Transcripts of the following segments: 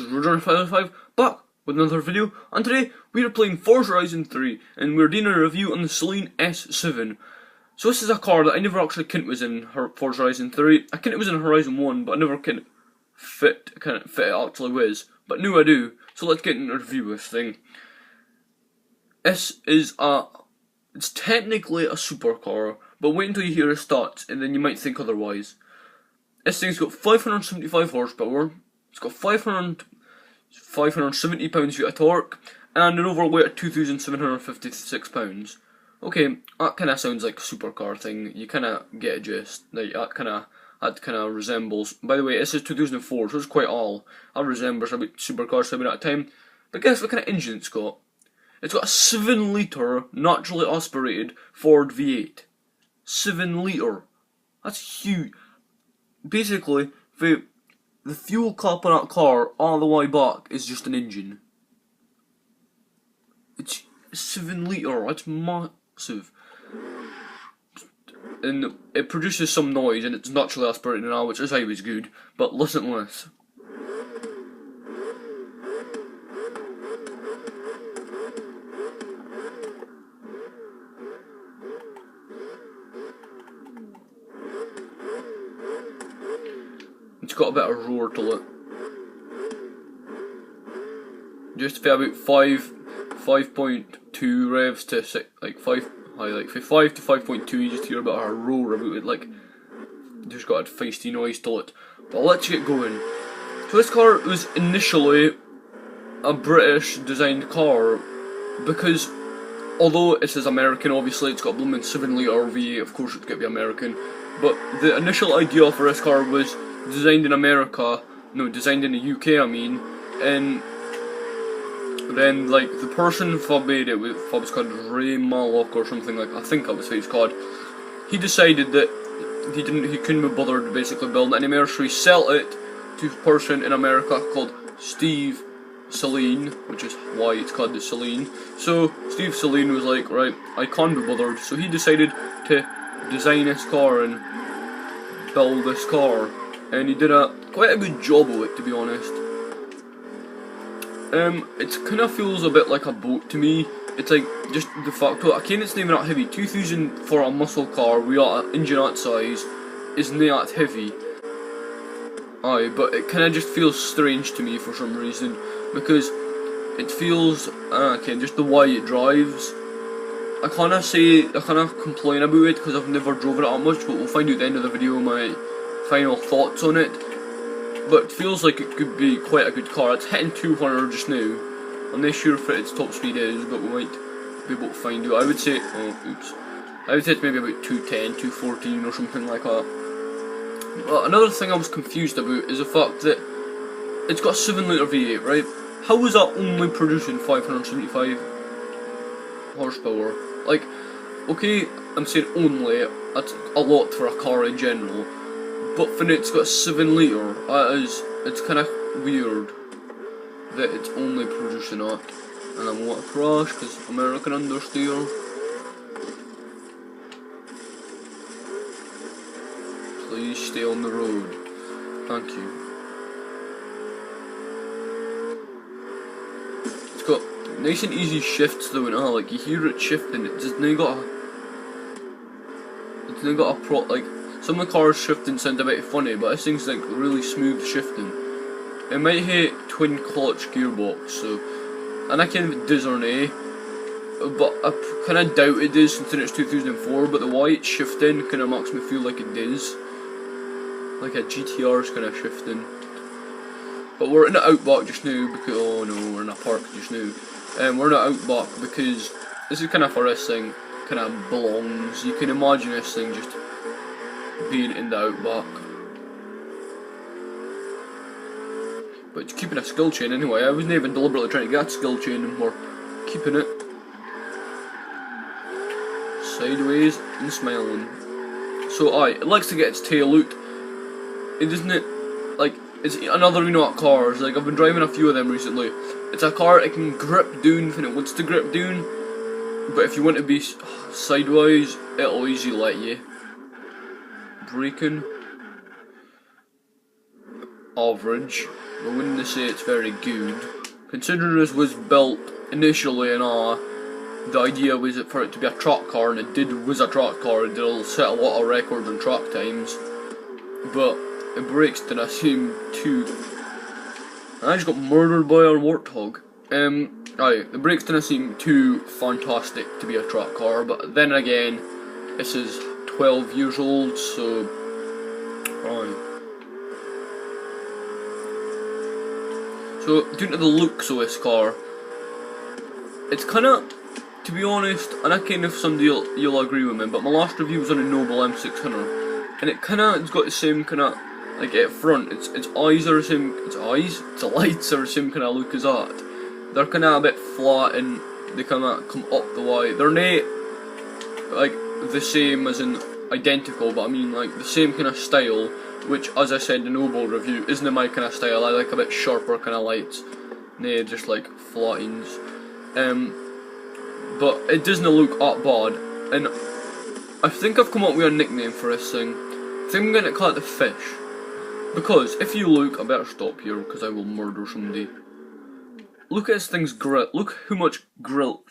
is Roger505 back with another video, and today we are playing Forza Horizon 3 and we're doing a review on the Saleen S7. So this is a car that I never actually kent was in Forza Horizon 3. I kent it was in Horizon 1, but I never kent fit it actually was. But now I do, so let's get into a review of this thing. This is it's technically a supercar, but wait until you hear it starts and then you might think otherwise. This thing's got 575 horsepower, it's got 570 pounds-feet of torque, and an overweight of 2,756 pounds. Okay, that kind of sounds like a supercar thing. You kind of get a gist. Like, that kind of resembles. By the way, this is 2004, so it's quite all. That resembles a bit supercars from that time. But guess what kind of engine it's got? It's got a 7-litre naturally aspirated Ford V8. 7-litre. That's huge. Basically, the fuel cap on that car all the way back is just an engine. It's 7-litre, that's massive. And it produces some noise and it's naturally aspirated now, which is always good. But listen to this. It's got a bit of roar to it. Just for about 5.2 revs to 6, like 5 to 5.2, you just hear about a roar about it, like just got a feisty noise to it. But let's get going. So this car was initially a British designed car because although it says American, obviously it's got a blooming 7-litre V8, of course it's got to be American. But the initial idea for this car was designed in America, no, designed in the UK I mean, and then like the person who made it, was called Ray Mallock or something like, I think that was what he's called. He decided that he couldn't be bothered basically building it anymore, so he sold it to a person in America called Steve Saleen, which is why it's called the Saleen. So Steve Saleen was like, right, I can't be bothered, so he decided to design this car and build this car. And he did quite a good job of it, to be honest. It kind of feels a bit like a boat to me. It's like, just the fact that, again, it's not even that heavy. 2,000 for a muscle car, we got an engine that size, isn't that heavy. Aye, but it kind of just feels strange to me for some reason. Because it feels, okay, just the way it drives. I kind of complain about it because I've never driven it that much, but we'll find out at the end of the video my final thoughts on it. But it feels like it could be quite a good car. It's hitting 200 just now. I'm not sure if its top speed is, but we might be able to find out. I would say, I would say it's maybe about 210, 214 or something like that. But another thing I was confused about is the fact that it's got a 7-litre V8, right? How is that only producing 575 horsepower? Like, okay, I'm saying only, that's a lot for a car in general. But for it's got a 7-litre, it's kind of weird that it's only producing that. And I'm going to crash because American understeer. Please stay on the road. Thank you. It's got nice and easy shifts though, and like you hear it shifting. It's not got a like. Some of the cars shifting sound a bit funny, but this thing's like really smooth shifting. It might hit twin clutch gearbox, so, and I can it does or nay, but I kind of doubt it does since it's 2004. But the way it's shifting kind of makes me feel like it does, like a GTR's kind of shifting. But we're in the outback just now because oh no, we're in a park just now. We're in the outback because this is kind of for this thing kind of belongs. You can imagine this thing just being in the outback. But it's keeping a skill chain anyway. I wasn't even deliberately trying to get a skill chain and we're keeping it sideways and smiling. So aye, it likes to get its tail out. It isn't it like it's another cars, like I've been driving a few of them recently. It's a car it can grip down when it wants to grip down, but if you want to be sideways, it'll easily let you. Braking. average. I wouldn't say it's very good. Considering this was built initially in the idea was for it to be a track car, and it was a track car. It did set a lot of records on track times, but the brakes didn't seem too. I just got murdered by a warthog. Right, the brakes didn't seem too fantastic to be a track car, but then again, this is 12 years old, so. So, due to the looks of this car, it's kinda, to be honest, and I kind of somebody you'll agree with me, but my last review was on a Noble M600, and it's got the same kinda, like at front, its eyes are the same, its lights are the same kinda look as that. They're kinda a bit flat and they kinda come up the way. They're not, like, the same as in identical, but I mean like the same kinda style, which, as I said in the Noble review, isn't my kind of style. I like a bit sharper kind of lights. Nah, just like flattens. But it doesn't look that bad. And I think I've come up with a nickname for this thing. I think I'm going to call it the Fish. Because if you look, I better stop here because I will murder somebody. Look at this thing's grill. Look how much grills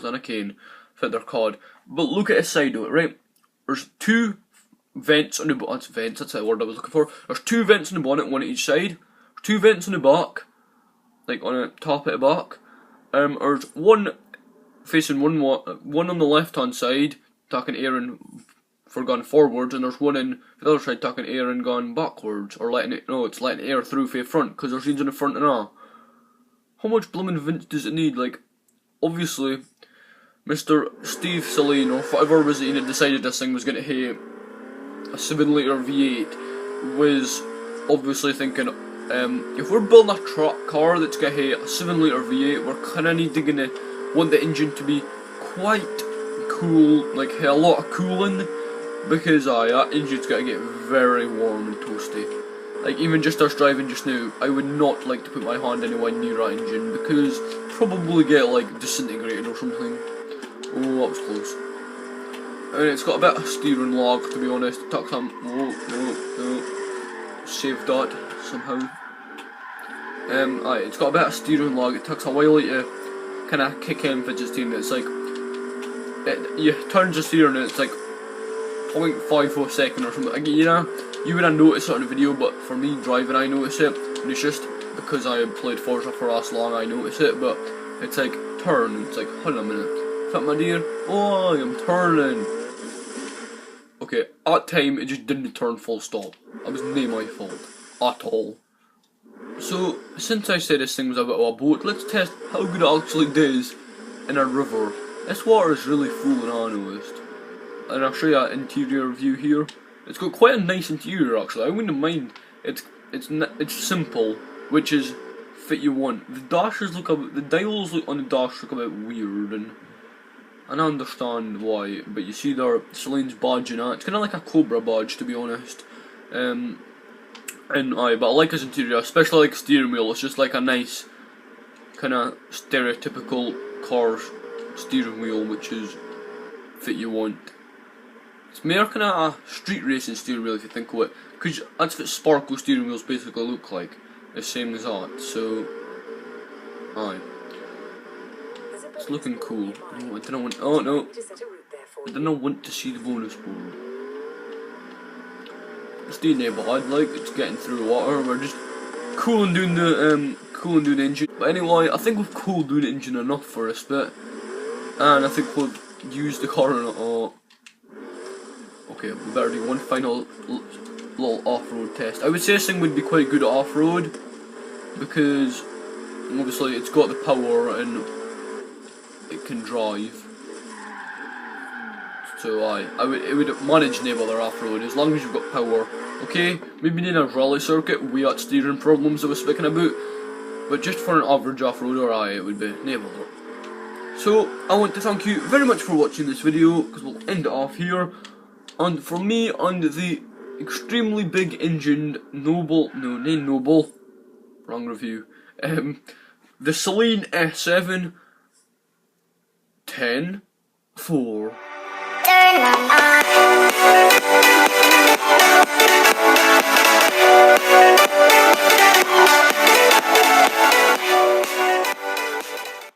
and a cane, I think they're called. But look at the side of it, right? There's two vents on the bonnet. That's the word I was looking for. There's two vents on the bonnet, one at each side. Two vents on the back, like on the top at the back. There's one facing one on the left hand side, taking air in for going forwards, and there's one in the other side taking air and going backwards, or it's letting air through for the front, because there's things in the front and all. How much blooming vents does it need? Like, obviously, Mr. Steve Saleen, or whatever was it he had decided this thing was going to hit a 7-litre V8, was obviously thinking, if we're building a truck car that's going to hit a 7-litre V8, we're kind of gonna want the engine to be quite cool, like a lot of cooling, because that engine's going to get very warm and toasty. Like, even just us driving just now, I would not like to put my hand anywhere near that engine, because probably get like disintegrated or something. Oh, that was close. And it's got a bit of steering lag, to be honest. It took some. Saved that somehow. It's got a bit of steering lag. It takes a while to kind of kick in fidget steering. It's like you turn the steering and it's like 0.5 a second or something. Like, you would have noticed it on the video, but for me driving, I notice it. And it's just because I played Forza for as long, I notice it. But it's like turn. It's like, hold on a minute. Is that my dear? Oh, I am turning. Okay, at time it just didn't turn full stop. That was not my fault at all. So, since I said this thing was a bit of a boat, let's test how good it actually does in a river. This water is really fooling honest. And I'll show you an interior view here. It's got quite a nice interior actually. I wouldn't mind. It's simple, which is fit you want. The dashes the dials on the dash look a bit weird, and I understand why, but you see there Saleen's badge and that. It's kind of like a Cobra badge, to be honest. But I like his interior, especially like steering wheel. It's just like a nice kind of stereotypical car steering wheel, which is fit you want. It's more kind of a street racing steering wheel if you think of it, because that's what sparkle steering wheels basically look like, the same as that. So, it's looking cool. Oh, I didn't want. Oh no! I didn't want to see the bonus board. It's doing there bad, like it's getting through water. We're just cooling down the engine. But anyway, I think we've cooled down the engine enough for this bit, and I think we'll use the car in it. Okay, we better do one final little off-road test. I would say this thing would be quite good at off-road, because obviously it's got the power and it can drive. So it would manage neighbour off-road as long as you've got power. Okay, maybe in a rally circuit we got steering problems I was speaking about, but just for an average off-roader, it would be neighbour. So I want to thank you very much for watching this video, because we'll end it off here. And from me on the extremely big engined wrong review, the Saleen S7, 10, 4.